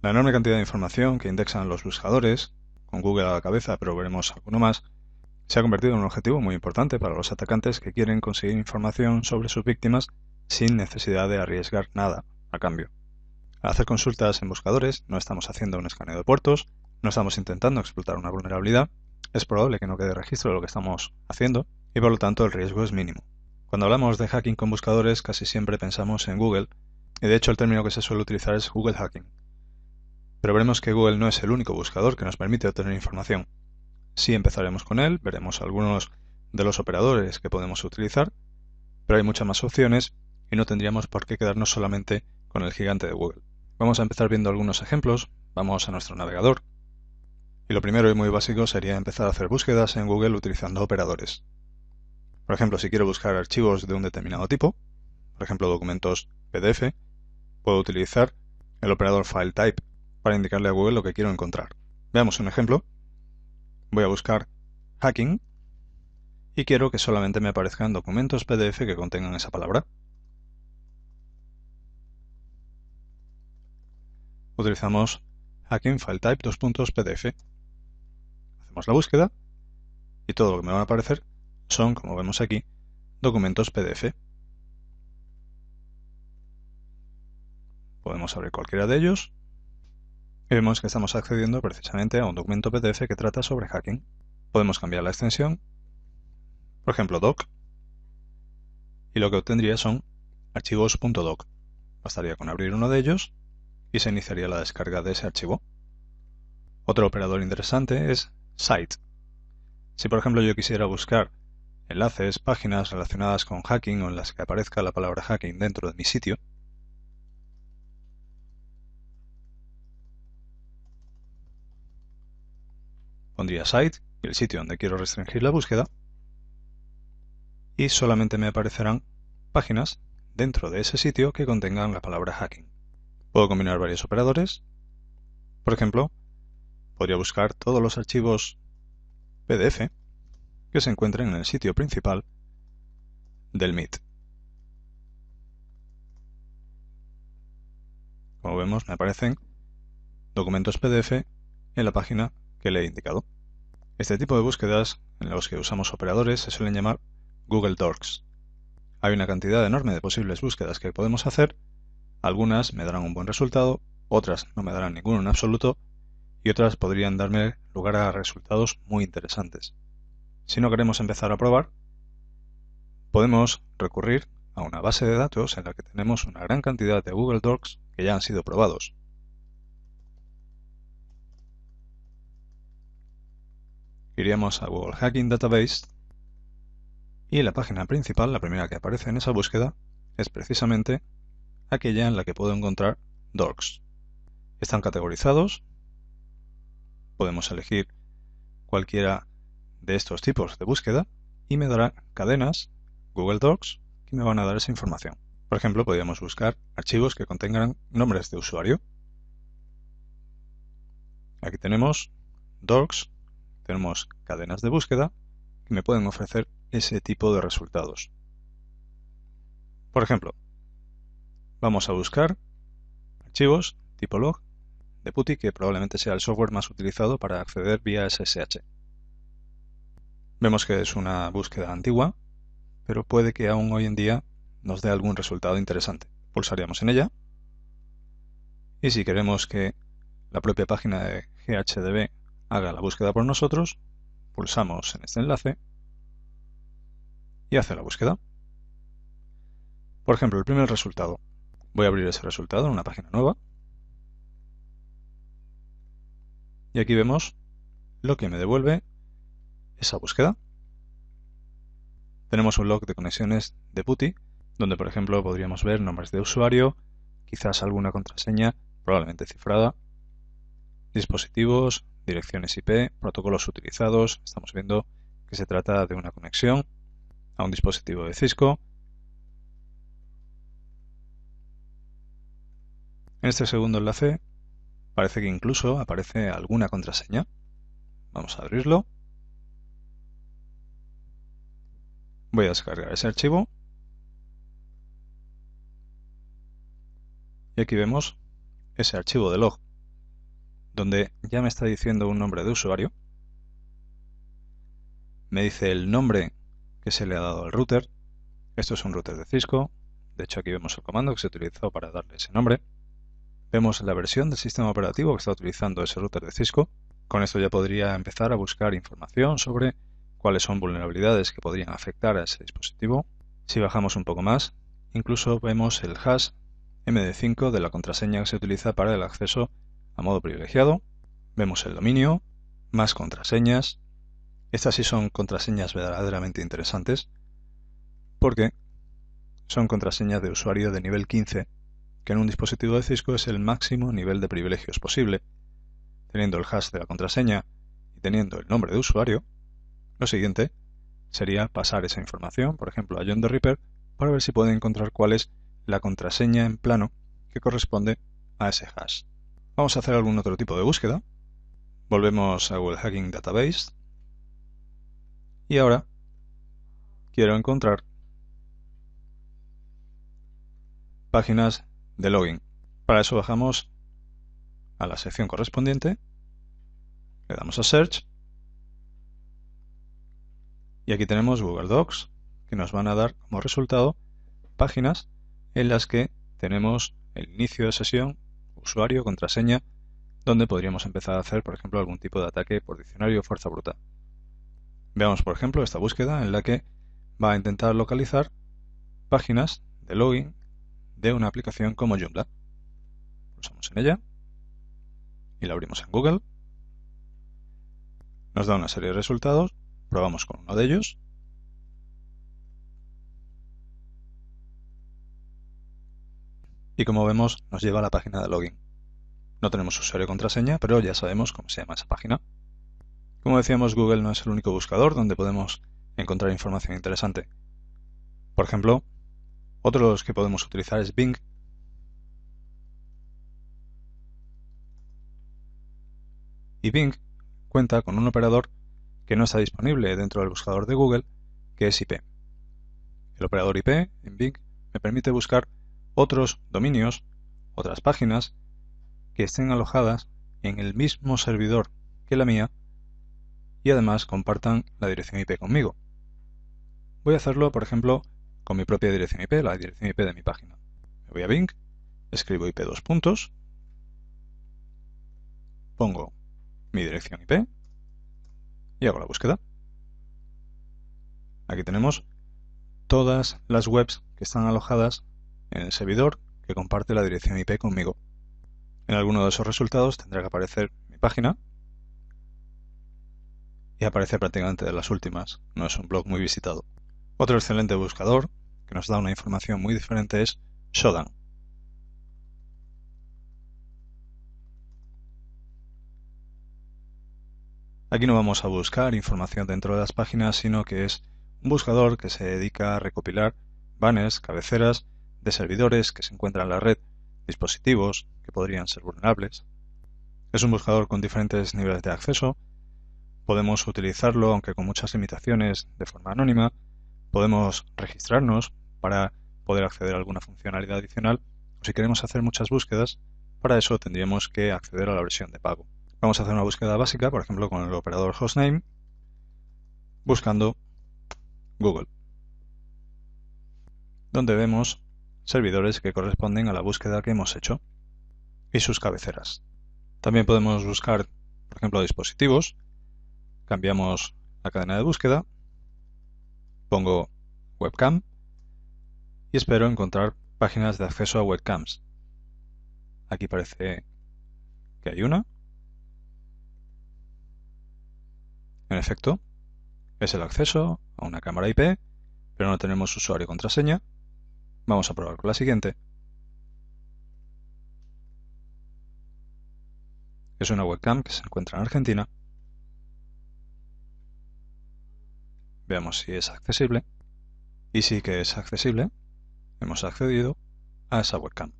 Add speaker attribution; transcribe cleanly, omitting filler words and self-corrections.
Speaker 1: La enorme cantidad de información que indexan los buscadores, con Google a la cabeza, pero veremos alguno más, se ha convertido en un objetivo muy importante para los atacantes que quieren conseguir información sobre sus víctimas sin necesidad de arriesgar nada a cambio. Al hacer consultas en buscadores, no estamos haciendo un escaneo de puertos, no estamos intentando explotar una vulnerabilidad, es probable que no quede registro de lo que estamos haciendo y por lo tanto el riesgo es mínimo. Cuando hablamos de hacking con buscadores casi siempre pensamos en Google y de hecho el término que se suele utilizar es Google Hacking. Pero veremos que Google no es el único buscador que nos permite obtener información. Sí empezaremos con él, veremos algunos de los operadores que podemos utilizar, pero hay muchas más opciones y no tendríamos por qué quedarnos solamente con el gigante de Google. Vamos a empezar viendo algunos ejemplos, vamos a nuestro navegador. Y lo primero y muy básico sería empezar a hacer búsquedas en Google utilizando operadores. Por ejemplo, si quiero buscar archivos de un determinado tipo, por ejemplo documentos PDF, puedo utilizar el operador FileType para indicarle a Google lo que quiero encontrar. Veamos un ejemplo. Voy a buscar hacking y quiero que solamente me aparezcan documentos PDF que contengan esa palabra. Utilizamos hacking FileType PDF. Hacemos la búsqueda y todo lo que me van a aparecer son, como vemos aquí, documentos PDF. Podemos abrir cualquiera de ellos y vemos que estamos accediendo precisamente a un documento PDF que trata sobre hacking. Podemos cambiar la extensión, por ejemplo doc, y lo que obtendría son archivos .doc. Bastaría con abrir uno de ellos y se iniciaría la descarga de ese archivo. Otro operador interesante es cite. Si por ejemplo yo quisiera buscar enlaces, páginas relacionadas con hacking o en las que aparezca la palabra hacking dentro de mi sitio, pondría site y el sitio donde quiero restringir la búsqueda y solamente me aparecerán páginas dentro de ese sitio que contengan la palabra hacking. Puedo combinar varios operadores. Por ejemplo, podría buscar todos los archivos PDF que se encuentren en el sitio principal del Meet. Como vemos, me aparecen documentos PDF en la página que le he indicado. Este tipo de búsquedas en los que usamos operadores se suelen llamar Google Docs. Hay una cantidad enorme de posibles búsquedas que podemos hacer. Algunas me darán un buen resultado, otras no me darán ninguno en absoluto y otras podrían darme lugar a resultados muy interesantes. Si no queremos empezar a probar, podemos recurrir a una base de datos en la que tenemos una gran cantidad de Google Docs que ya han sido probados. Iríamos a Google Hacking Database y la página principal, la primera que aparece en esa búsqueda, es precisamente aquella en la que puedo encontrar Docs. Están categorizados, podemos elegir cualquiera de estos tipos de búsqueda y me dará cadenas Google Docs que me van a dar esa información. Por ejemplo, podríamos buscar archivos que contengan nombres de usuario. Aquí tenemos Docs, tenemos cadenas de búsqueda que me pueden ofrecer ese tipo de resultados. Por ejemplo, vamos a buscar archivos tipo log de PuTTY, que probablemente sea el software más utilizado para acceder vía SSH. Vemos que es una búsqueda antigua, pero puede que aún hoy en día nos dé algún resultado interesante. Pulsaríamos en ella y si queremos que la propia página de GHDB haga la búsqueda por nosotros, pulsamos en este enlace y hace la búsqueda. Por ejemplo, el primer resultado. Voy a abrir ese resultado en una página nueva y aquí vemos lo que me devuelve esa búsqueda. Tenemos un log de conexiones de PuTTY, donde por ejemplo podríamos ver nombres de usuario, quizás alguna contraseña, probablemente cifrada, dispositivos, direcciones IP, protocolos utilizados. Estamos viendo que se trata de una conexión a un dispositivo de Cisco. En este segundo enlace parece que incluso aparece alguna contraseña. Vamos a abrirlo. Voy a descargar ese archivo. Y aquí vemos ese archivo de log donde ya me está diciendo un nombre de usuario. Me dice el nombre que se le ha dado al router. Esto es un router de Cisco. De hecho, aquí vemos el comando que se utilizó para darle ese nombre. Vemos la versión del sistema operativo que está utilizando ese router de Cisco. Con esto ya podría empezar a buscar información sobre cuáles son vulnerabilidades que podrían afectar a ese dispositivo. Si bajamos un poco más, incluso vemos el hash MD5 de la contraseña que se utiliza para el acceso a modo privilegiado. Vemos el dominio, más contraseñas. Estas sí son contraseñas verdaderamente interesantes porque son contraseñas de usuario de nivel 15, que en un dispositivo de Cisco es el máximo nivel de privilegios posible. Teniendo el hash de la contraseña y teniendo el nombre de usuario, lo siguiente sería pasar esa información, por ejemplo, a John the Ripper, para ver si puede encontrar cuál es la contraseña en plano que corresponde a ese hash. Vamos a hacer algún otro tipo de búsqueda. Volvemos a Google Hacking Database. Y ahora quiero encontrar páginas de login. Para eso bajamos a la sección correspondiente, le damos a Search y aquí tenemos Google Docs, que nos van a dar como resultado páginas en las que tenemos el inicio de sesión, usuario, contraseña, donde podríamos empezar a hacer, por ejemplo, algún tipo de ataque por diccionario o fuerza bruta. Veamos, por ejemplo, esta búsqueda en la que va a intentar localizar páginas de login de una aplicación como Joomla. Pulsamos en ella y la abrimos en Google. Nos da una serie de resultados, probamos con uno de ellos. Y como vemos, nos lleva a la página de login. No tenemos usuario y contraseña, pero ya sabemos cómo se llama esa página. Como decíamos, Google no es el único buscador donde podemos encontrar información interesante. Por ejemplo, otro de los que podemos utilizar es Bing. Y Bing cuenta con un operador que no está disponible dentro del buscador de Google, que es IP. El operador IP en Bing me permite buscar otros dominios, otras páginas que estén alojadas en el mismo servidor que la mía y además compartan la dirección IP conmigo. Voy a hacerlo, por ejemplo, con mi propia dirección IP, la dirección IP de mi página. Me voy a Bing, escribo IP : pongo mi dirección IP y hago la búsqueda. Aquí tenemos todas las webs que están alojadas en el servidor que comparte la dirección IP conmigo. En alguno de esos resultados tendrá que aparecer mi página y aparece prácticamente de las últimas. No es un blog muy visitado. Otro excelente buscador que nos da una información muy diferente es Shodan. Aquí no vamos a buscar información dentro de las páginas, sino que es un buscador que se dedica a recopilar banners, cabeceras de servidores que se encuentran en la red, dispositivos que podrían ser vulnerables. Es un buscador con diferentes niveles de acceso. Podemos utilizarlo, aunque con muchas limitaciones, de forma anónima. Podemos registrarnos para poder acceder a alguna funcionalidad adicional. O si queremos hacer muchas búsquedas, para eso tendríamos que acceder a la versión de pago. Vamos a hacer una búsqueda básica, por ejemplo, con el operador hostname, buscando Google, donde vemos servidores que corresponden a la búsqueda que hemos hecho y sus cabeceras. También podemos buscar, por ejemplo, dispositivos. Cambiamos la cadena de búsqueda, pongo webcam y espero encontrar páginas de acceso a webcams. Aquí parece que hay una. En efecto, es el acceso a una cámara IP, pero no tenemos usuario y contraseña. Vamos a probar con la siguiente. Es una webcam que se encuentra en Argentina. Veamos si es accesible. Y sí que es accesible. Hemos accedido a esa webcam.